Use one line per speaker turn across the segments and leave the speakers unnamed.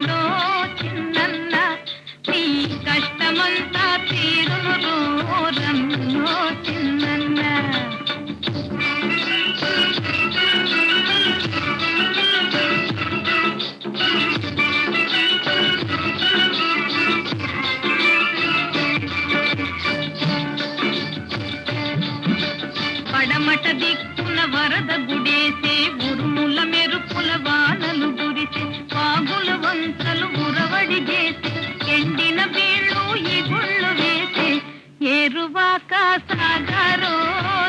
చిన్నన్న నీ కష్టమంతా తీరును రన్నో చిన్నన్న. పడమట దిక్కున వరద గుడేసే ఉరుముల మెరుపుల వానలు గురిసే పాగుల వంతలు ఉరవడి చేసే ఎండిన బీళ్ళు ఈ గుళ్ళు వేసే ఏరువాక సాగరో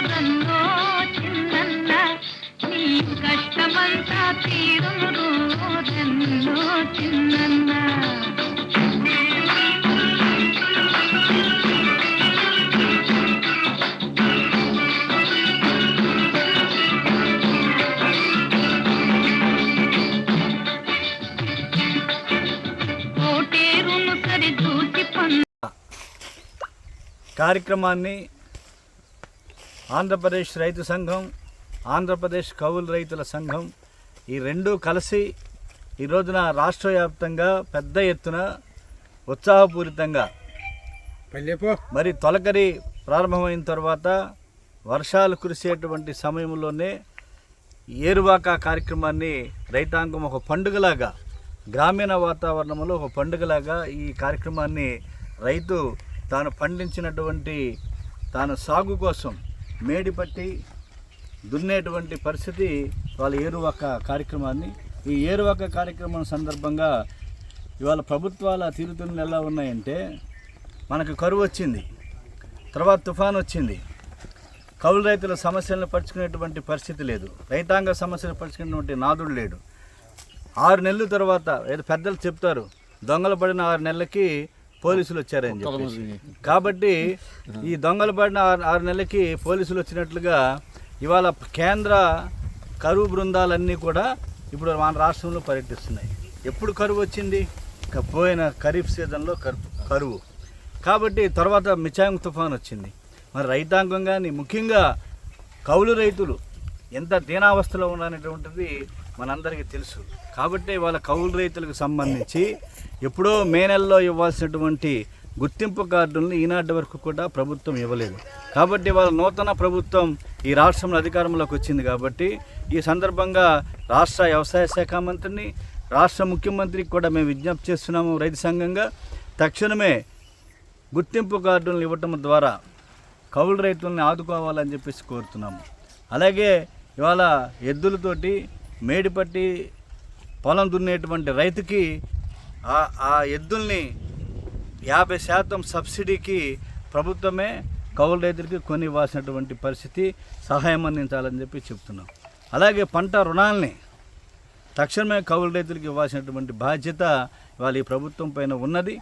రన్నో చిన్నన్న నీ కష్టమంతా తీరును రన్నో చిన్నన్న.
కార్యక్రమాన్ని ఆంధ్రప్రదేశ్ రైతు సంఘం, ఆంధ్రప్రదేశ్ కౌలు రైతుల సంఘం ఈ రెండూ కలిసి ఈ రోజున రాష్ట్ర వ్యాప్తంగా పెద్ద ఎత్తున ఉత్సాహపూరితంగా మరి తొలకరి ప్రారంభమైన తర్వాత వర్షాలు కురిసేటువంటి సమయంలోనే ఏరువాక కార్యక్రమాన్ని రైతాంగం ఒక పండుగలాగా, గ్రామీణ వాతావరణంలో ఒక పండుగలాగా ఈ కార్యక్రమాన్ని రైతు తాను పండించినటువంటి తాను సాగు కోసం మేడిపట్టి దున్నేటువంటి పరిస్థితి వాళ్ళ ఏరువాక కార్యక్రమాన్ని. ఈ ఏరువాక కార్యక్రమం సందర్భంగా ఇవాళ ప్రభుత్వాల తీరుతెన్నులు ఎలా ఉన్నాయంటే, మనకు కరువు వచ్చింది, తర్వాత తుఫాను వచ్చింది, కౌలు రైతుల సమస్యలను పరుచుకునేటువంటి పరిస్థితి లేదు, రైతాంగ సమస్యలు పరుచుకునేటువంటి నాదుడు లేడు. 6 నెలల తర్వాత ఏదో పెద్దలు చెప్తారు, దొంగలు పడిన 6 నెలలకి పోలీసులు వచ్చారని చెప్పి. కాబట్టి ఈ దొంగలు పడిన 6 నెలలకి పోలీసులు వచ్చినట్లుగా ఇవాళ కేంద్ర కరువు బృందాలన్నీ కూడా ఇప్పుడు మన రాష్ట్రంలో పర్యటిస్తున్నాయి. ఎప్పుడు కరువు వచ్చింది? పోయిన ఖరీఫ్ సీజన్లో కరువు. కాబట్టి తర్వాత మిచాంగ్ తుఫాన్ వచ్చింది. మరి రైతాంగం కానీ ముఖ్యంగా కౌలు రైతులు ఎంత దీనావస్థలో ఉన్నటువంటిది మనందరికీ తెలుసు. కాబట్టి వాళ్ళ కౌలు రైతులకు సంబంధించి ఎప్పుడో మే నెలలో ఇవ్వాల్సినటువంటి గుర్తింపు కార్డులను ఈనాటి వరకు కూడా ప్రభుత్వం ఇవ్వలేదు. కాబట్టి వాళ్ళ నూతన ప్రభుత్వం ఈ రాష్ట్రంలో అధికారంలోకి వచ్చింది. కాబట్టి ఈ సందర్భంగా రాష్ట్ర వ్యవసాయ శాఖ మంత్రిని, రాష్ట్ర ముఖ్యమంత్రికి కూడా మేము విజ్ఞప్తి చేస్తున్నాము. రైతు సంఘంగా తక్షణమే గుర్తింపు కార్డులను ఇవ్వటం ద్వారా కౌలు రైతులను ఆదుకోవాలని చెప్పేసి కోరుతున్నాము. అలాగే ఇవాళ ఎద్దులతోటి మేడిపట్టి పొలం దున్నేటువంటి రైతుకి ఆ ఎద్దుల్ని 50% సబ్సిడీకి ప్రభుత్వమే కౌలు రైతులకి కొని ఇవ్వాల్సినటువంటి పరిస్థితి, సహాయం అందించాలని చెప్పి చెప్తున్నాం. అలాగే పంట రుణాలని తక్షణమే కౌలు రైతులకి ఇవ్వాల్సినటువంటి బాధ్యత ఇవాళ ఈ ప్రభుత్వం పైన ఉన్నది.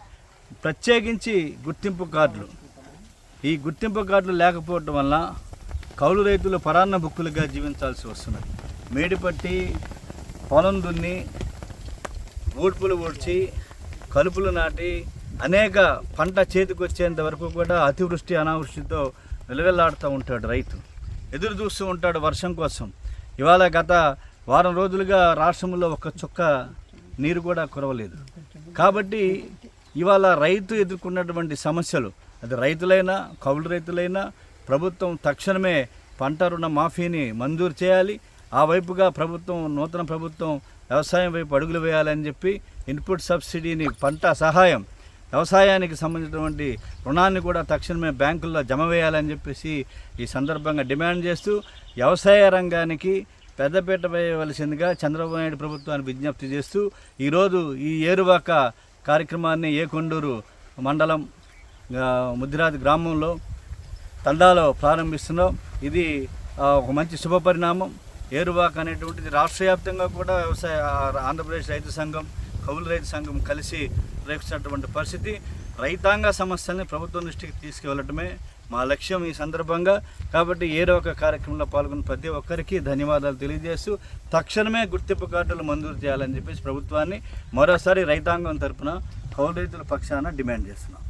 ప్రత్యేకించి గుర్తింపు కార్డులు, ఈ గుర్తింపు కార్డులు లేకపోవడం వల్ల కౌలు రైతులు పరాన్న బుక్కులుగా జీవించాల్సి వస్తున్నది. మేడిపట్టి పొలం దున్ని ఊడ్పులు ఊడ్చి కలుపులు నాటి అనేక పంట చేతికి వచ్చేంత వరకు కూడా అతివృష్టి అనావృష్టితో నిలవెల్లాడుతూ ఉంటాడు రైతు. ఎదురు చూస్తూ ఉంటాడు వర్షం కోసం. ఇవాళ గత వారం రోజులుగా రాష్ట్రంలో ఒక చుక్క నీరు కూడా కురవలేదు. కాబట్టి ఇవాళ రైతు ఎదుర్కొన్నటువంటి సమస్యలు, అది రైతులైనా కౌలు రైతులైనా ప్రభుత్వం తక్షణమే పంట రుణ మాఫీని మంజూరు చేయాలి. ఆ వైపుగా ప్రభుత్వం, నూతన ప్రభుత్వం వ్యవసాయం వైపు అడుగులు వేయాలని చెప్పి ఇన్పుట్ సబ్సిడీని, పంట సహాయం, వ్యవసాయానికి సంబంధించినటువంటి రుణాన్ని కూడా తక్షణమే బ్యాంకుల్లో జమ వేయాలని చెప్పేసి ఈ సందర్భంగా డిమాండ్ చేస్తూ వ్యవసాయ రంగానికి పెద్దపీట వేయవలసిందిగా చంద్రబాబు నాయుడు ప్రభుత్వాన్ని విజ్ఞప్తి చేస్తూ ఈరోజు ఈ ఏరువాక కార్యక్రమాన్ని ఏకొండూరు మండలం ముద్దిరాజు గ్రామంలో తండాలో ప్రారంభిస్తున్నాం. ఇది ఒక మంచి శుభపరిణామం. ఏరువాక అనేటువంటిది రాష్ట్ర వ్యాప్తంగా కూడా వ్యవసాయ ఆంధ్రప్రదేశ్ రైతు సంఘం, కౌలు రైతు సంఘం కలిసి రేపుతున్నటువంటి పరిస్థితి. రైతాంగ సమస్యల్ని ప్రభుత్వం దృష్టికి తీసుకువెళ్ళటమే మా లక్ష్యం ఈ సందర్భంగా. కాబట్టి ఏరువాక కార్యక్రమంలో పాల్గొన్న ప్రతి ఒక్కరికి ధన్యవాదాలు తెలియజేస్తూ తక్షణమే గుర్తింపు కార్డులు మంజూరు చేయాలని చెప్పేసి ప్రభుత్వాన్ని మరోసారి రైతాంగం తరపున కౌలు రైతుల పక్షాన డిమాండ్ చేస్తున్నాం.